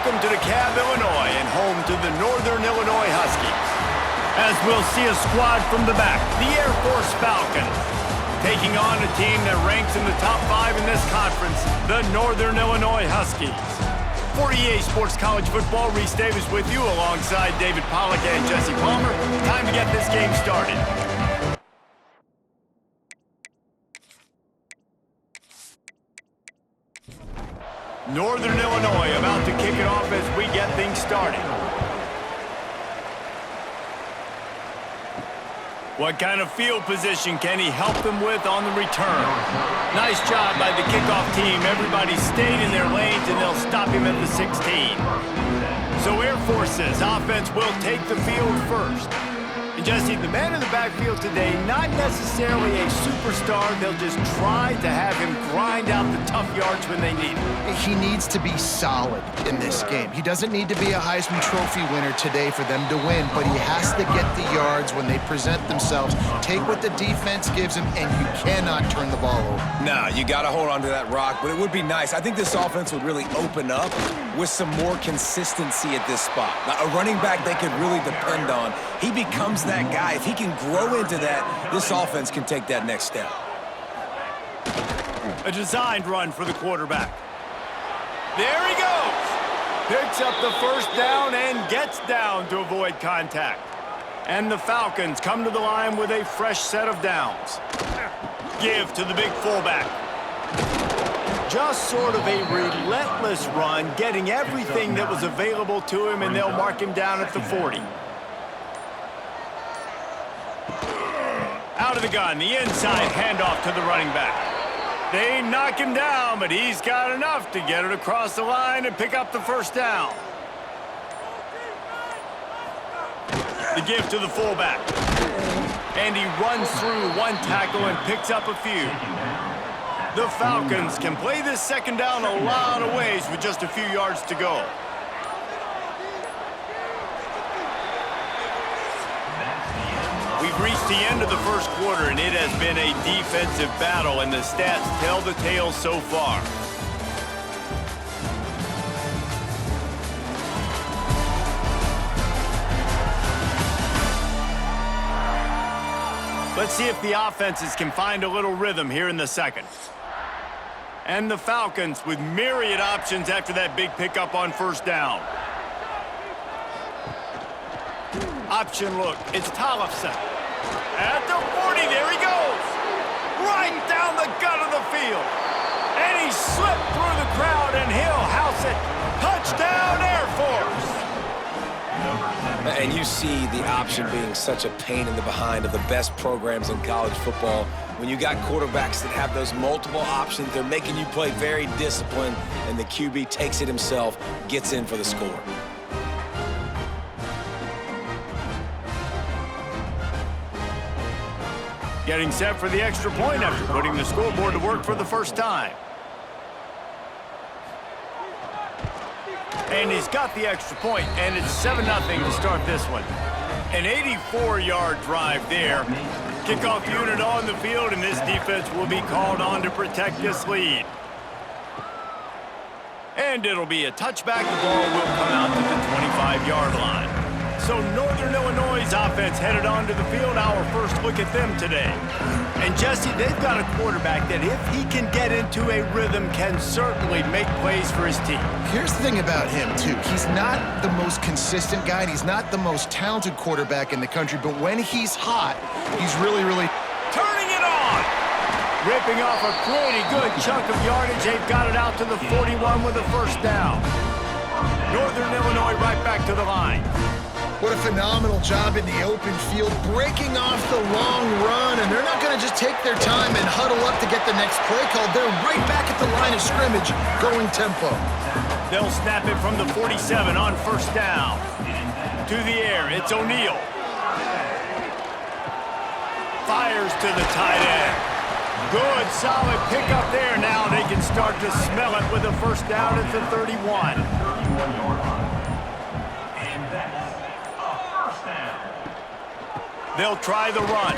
Welcome to DeKalb, Illinois, and home to the Northern Illinois Huskies. As we'll see a squad from the back, the Air Force Falcons, taking on a team that ranks in the top 5 in this conference, the Northern Illinois Huskies. For EA Sports College Football, Reese Davis with you alongside David Pollack and Jesse Palmer. Time to get this game started. Northern Illinois about to kick it off as we get things started. What kind of field position can he help them with on the return? Nice job by the kickoff team. Everybody stayed in their lanes, and they'll stop him at the 16. So Air Force's offense will take the field first. And Jesse, the man in the backfield today, not necessarily a superstar. They'll just try to have him grind out the tough yards when they need him. He needs to be solid in this game. He doesn't need to be a Heisman Trophy winner today for them to win, but he has to get the yards when they present themselves. Take what the defense gives him, and you cannot turn the ball over. Nah, you got to hold on to that rock, but it would be nice. I think this offense would really open up with some more consistency at this spot. Now, a running back they could really depend on. He becomes that guy. If he can grow into that, this offense can take that next step. A designed run for the quarterback. There he goes. Picks up the first down and gets down to avoid contact. And the Falcons come to the line with a fresh set of downs. Give to the big fullback. Just sort of a relentless run, getting everything that was available to him, and they'll mark him down at the 40. Out of the gun, the inside handoff to the running back. They knock him down, but he's got enough to get it across the line and pick up the first down. The give to the fullback. And he runs through one tackle and picks up a few. The Falcons can play this second down a lot of ways with just a few yards to go. We've reached the end of the first quarter, and it has been a defensive battle, and the stats tell the tale so far. Let's see if the offenses can find a little rhythm here in the second. And the Falcons with myriad options after that big pickup on first down. Option look, it's Tollefson. At the 40, there he goes. Right down the gut of the field. And he slipped through the crowd, and he'll house it. Touchdown, Air Force. And you see the option being such a pain in the behind of the best programs in college football. When you got quarterbacks that have those multiple options, they're making you play very disciplined, and the QB takes it himself, gets in for the score. Getting set for the extra point after putting the scoreboard to work for the first time. And he's got the extra point, and it's 7-0 to start this one. An 84-yard drive there. Kickoff unit on the field, and this defense will be called on to protect this lead. And it'll be a touchback. The ball will come out to the 25-yard line. So Northern Illinois' offense headed onto the field. Our first look at them today. And Jesse, they've got a quarterback that if he can get into a rhythm can certainly make plays for his team. Here's the thing about him, too. He's not the most consistent guy. He's not the most talented quarterback in the country. But when he's hot, he's really turning it on. Ripping off a pretty good chunk of yardage. They've got it out to the 41 with a first down. Northern Illinois right back to the line. What a phenomenal job in the open field, breaking off the long run, and they're not going to just take their time and huddle up to get the next play called. They're right back at the line of scrimmage, going tempo. They'll snap it from the 47 on first down. To the air, it's O'Neal. Fires to the tight end. Good, solid pickup there. Now they can start to smell it with a first down at the 31. They'll try the run.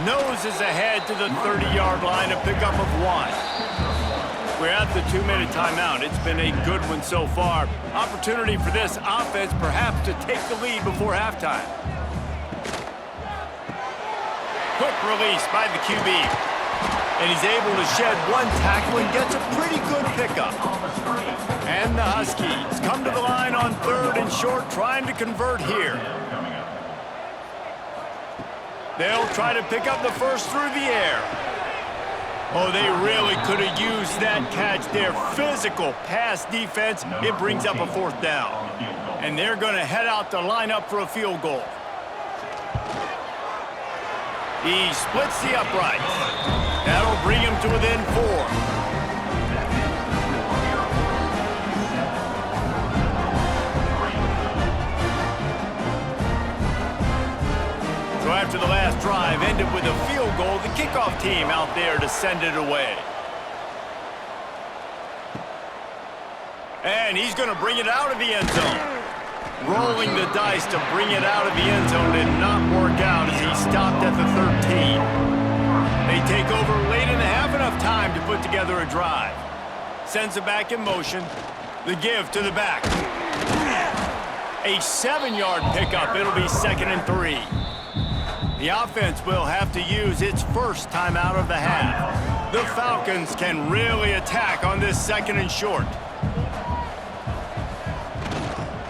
Noses ahead to the 30-yard line, a pickup of 1. We're at the 2-minute timeout. It's been a good one so far. Opportunity for this offense perhaps to take the lead before halftime. Quick release by the QB. And he's able to shed one tackle and gets a pretty good pickup. And the Huskies come to the line on 3rd and short, trying to convert here. They'll try to pick up the first through the air. Oh, they really could have used that catch there. Physical pass defense. It brings up a 4th down. And they're going to head out to line up for a field goal. He splits the uprights. That'll bring him to within 4. So after the last drive ended with a field goal, the kickoff team out there to send it away. And he's going to bring it out of the end zone. Rolling the dice to bring it out of the end zone did not work out as he stopped at the 13. They take over late in the half, enough time to put together a drive. Sends it back in motion. The give to the back. A 7-yard pickup. It'll be 2nd and 3. The offense will have to use its first timeout of the half. The Falcons can really attack on this 2nd and short.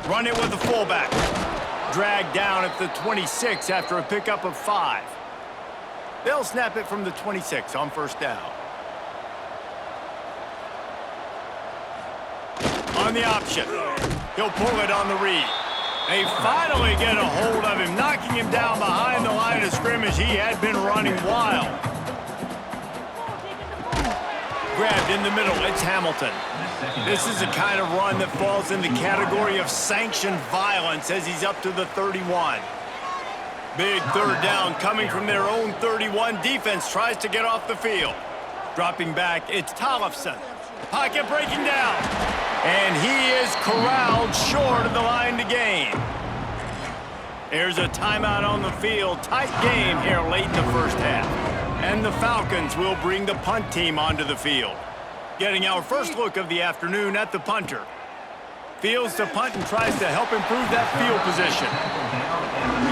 Run it with the fullback. Dragged down at the 26 after a pickup of 5. They'll snap it from the 26 on 1st down. On the option. He'll pull it on the read. They finally get a hold of him, knocking him down behind the line of scrimmage. He had been running wild. Grabbed in the middle, it's Hamilton. This is the kind of run that falls in the category of sanctioned violence as he's up to the 31. Big 3rd down coming from their own 31. Defense tries to get off the field. Dropping back, it's Tollefson. Pocket breaking down. And he is corralled short of the line to gain. There's a timeout on the field. Tight game here late in the 1st half. And the Falcons will bring the punt team onto the field. Getting our first look of the afternoon at the punter. Fields the punt and tries to help improve that field position.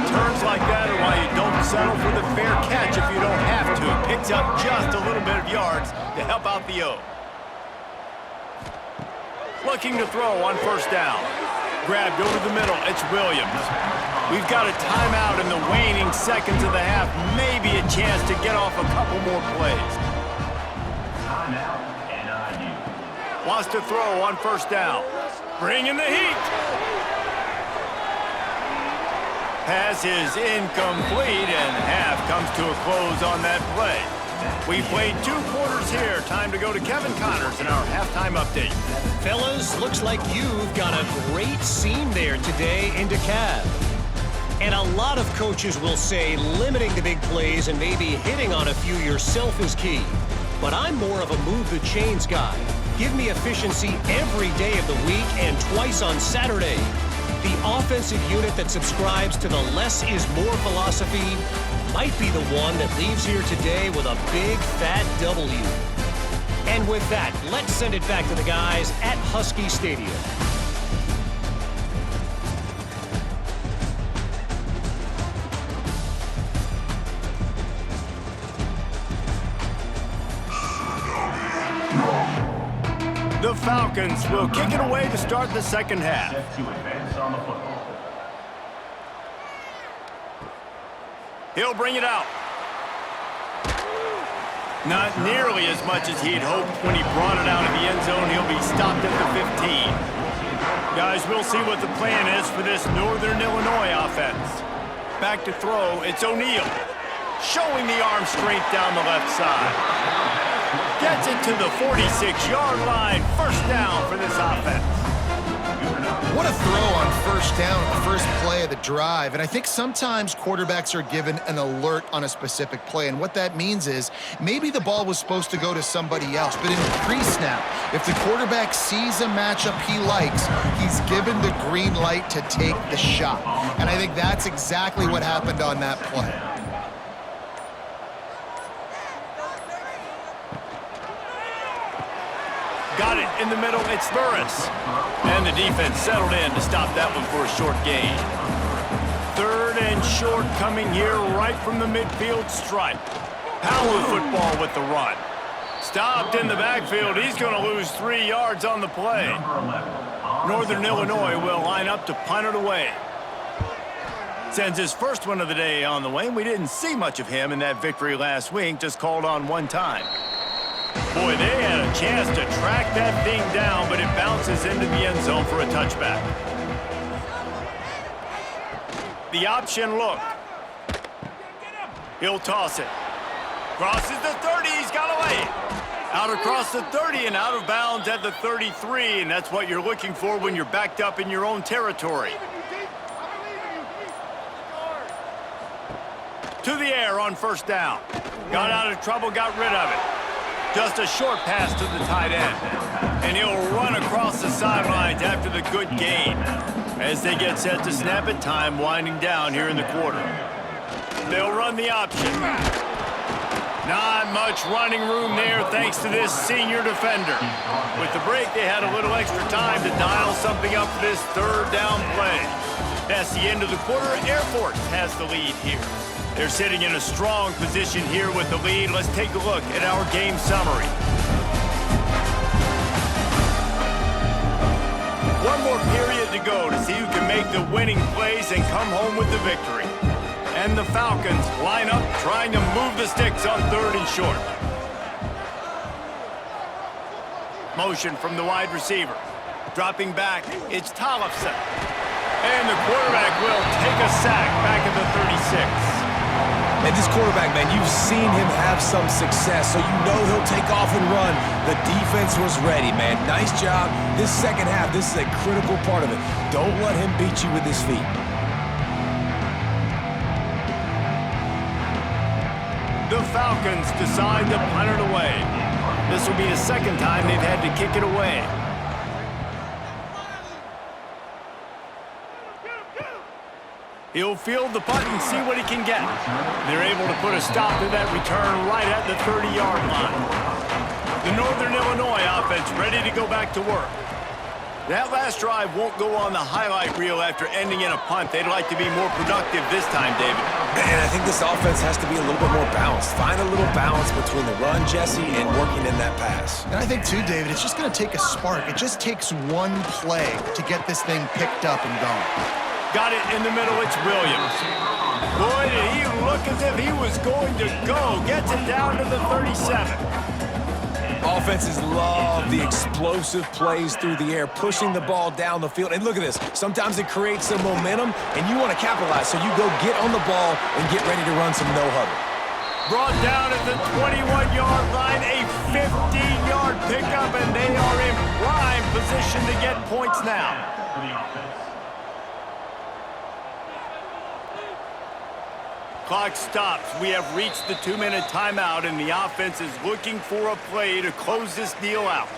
Returns like that are why you don't settle for the fair catch if you don't have to. Picks up just a little bit of yards to help out the O. Looking to throw on 1st down. Grabbed over the middle, it's Williams. We've got a timeout in the waning seconds of the half. Maybe a chance to get off a couple more plays. Wants to throw on 1st down. Bringing the heat. Pass is incomplete, and half comes to a close on that play. We played 2 quarters here. Time to go to Kevin Connors in our halftime update. Fellas, looks like you've got a great scene there today in DeKalb. And a lot of coaches will say limiting the big plays and maybe hitting on a few yourself is key. But I'm more of a move the chains guy. Give me efficiency every day of the week and twice on Saturday. The offensive unit that subscribes to the less is more philosophy might be the one that leaves here today with a big fat W. And with that, let's send it back to the guys at Husky Stadium. The Falcons will kick it away to start the 2nd half. He'll bring it out. Not nearly as much as he'd hoped when he brought it out of the end zone. He'll be stopped at the 15. Guys, we'll see what the plan is for this Northern Illinois offense. Back to throw, it's O'Neal. Showing the arm strength down the left side. Gets it to the 46-yard line. 1st down for this offense. What a throw on 1st down, the first play of the drive. And I think sometimes quarterbacks are given an alert on a specific play. And what that means is maybe the ball was supposed to go to somebody else. But in pre-snap, if the quarterback sees a matchup he likes, he's given the green light to take the shot. And I think that's exactly what happened on that play. Got it in the middle. It's Burris. And the defense settled in to stop that one for a short gain. 3rd and short coming here right from the midfield stripe. Power football with the run. Stopped in the backfield. He's going to lose 3 yards on the play. Northern Illinois will line up to punt it away. Sends his first one of the day on the way, and we didn't see much of him in that victory last week, just called on one time. Boy, they had a chance to track that thing down, but it bounces into the end zone for a touchback. The option look. He'll toss it. Crosses the 30, he's got away. Out across the 30 and out of bounds at the 33, and that's what you're looking for when you're backed up in your own territory. To the air on 1st down. Got out of trouble, got rid of it. Just a short pass to the tight end. And he'll run across the sidelines after the good gain. As they get set to snap it, time winding down here in the quarter. They'll run the option. Not much running room there thanks to this senior defender. With the break, they had a little extra time to dial something up for this 3rd down play. That's the end of the quarter. Air Force has the lead here. They're sitting in a strong position here with the lead. Let's take a look at our game summary. One more period to go to see who can make the winning plays and come home with the victory. And the Falcons line up trying to move the sticks on 3rd and short. Motion from the wide receiver. Dropping back, it's Tollefson. And the quarterback will take a sack back at the 36. And this quarterback, man, you've seen him have some success, so you know he'll take off and run. The defense was ready, man. Nice job. This second half, this is a critical part of it. Don't let him beat you with his feet. The Falcons decide to punt it away. This will be the 2nd time they've had to kick it away. He'll field the punt and see what he can get. They're able to put a stop to that return right at the 30-yard line. The Northern Illinois offense ready to go back to work. That last drive won't go on the highlight reel after ending in a punt. They'd like to be more productive this time, David. And I think this offense has to be a little bit more balanced. Find a little balance between the run, Jesse, and working in that pass. And I think, too, David, it's just going to take a spark. It just takes one play to get this thing picked up and going. Got it in the middle, it's Williams. Boy, did he look as if he was going to go. Gets it down to the 37. Offenses love the explosive plays through the air, pushing the ball down the field. And look at this. Sometimes it creates some momentum, and you want to capitalize. So you go get on the ball and get ready to run some no-huddle. Brought down at the 21-yard line, a 15-yard pickup, and they are in prime position to get points now. Clock stops. We have reached the 2-minute timeout, and the offense is looking for a play to close this deal out.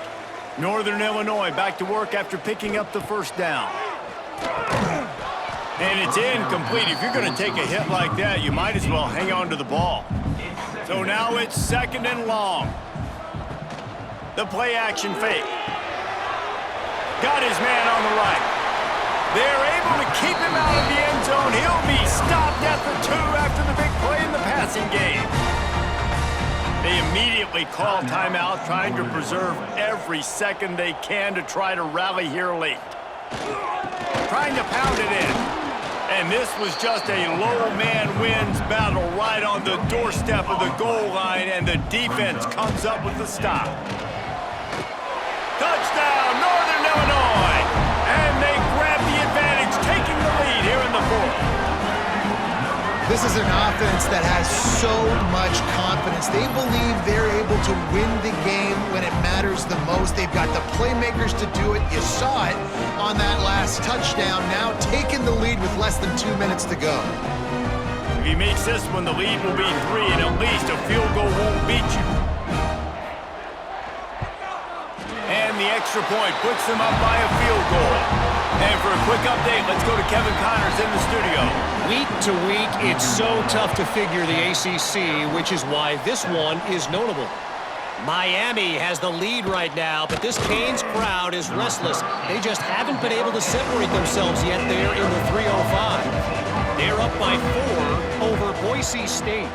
Northern Illinois back to work after picking up the 1st down. And it's incomplete. If you're going to take a hit like that, you might as well hang on to the ball. So now it's 2nd and long. The play action fake. Got his man on the right. They're able to keep him out of the end zone. He'll be stopped at the 2 after the big play in the passing game. They immediately call timeout, trying to preserve every second they can to try to rally here late. Trying to pound it in. And this was just a low man wins battle right on the doorstep of the goal line, and the defense comes up with the stop. Touchdown, Northern Illinois! And they grab the advantage, taking the lead here in the 4th. This is an offense that has so much confidence. They believe they're able to win the game when it matters the most. They've got the playmakers to do it. You saw it on that last touchdown. Now taking the lead with less than 2 minutes to go. If he makes this one, the lead will be 3, and at least a field goal won't beat you. And the extra point puts them up by a field goal. And for a quick update, let's go to Kevin Connors in the studio. Week to week, it's so tough to figure the ACC, which is why this one is notable. Miami has the lead right now, but this Canes crowd is restless. They just haven't been able to separate themselves yet there in the 305. They're up by 4 over Boise State.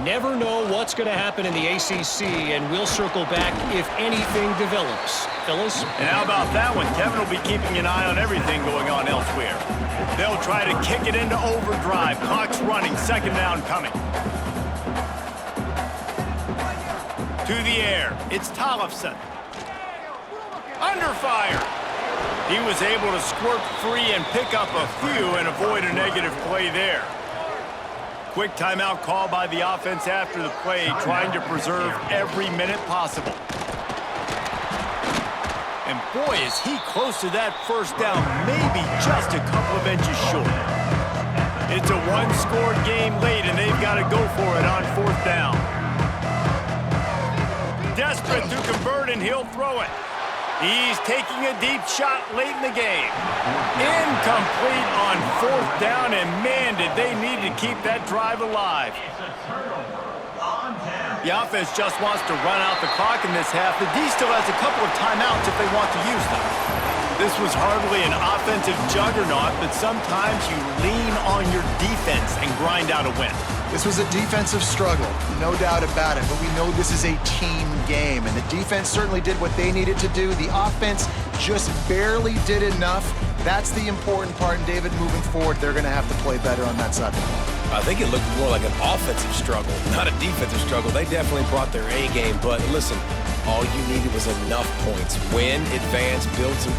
Never know what's going to happen in the ACC, and we'll circle back if anything develops. Phyllis? And how about that one? Kevin will be keeping an eye on everything going on elsewhere. They'll try to kick it into overdrive. Clock's running. Second down coming. To the air. It's Tollefson. Under fire. He was able to squirt free and pick up a few and avoid a negative play there. Quick timeout call by the offense after the play, trying to preserve every minute possible. And boy, is he close to that first down, maybe just a couple of inches short. It's a one-score game late, and they've got to go for it on fourth down. Desperate to convert, and he'll throw it. He's taking a deep shot late in the game. Incomplete on fourth down, and man, did they need to keep that drive alive. The offense just wants to run out the clock in this half. The D still has a couple of timeouts if they want to use them. This was hardly an offensive juggernaut, but sometimes you lean on your defense and grind out a win. This was a defensive struggle, no doubt about it, but we know this is a team game, and the defense certainly did what they needed to do. The offense just barely did enough. That's the important part, and David, moving forward, they're going to have to play better on that side of the ball. I think it looked more like an offensive struggle, not a defensive struggle. They definitely brought their A game, but listen, all you needed was enough points. Win, advance, build some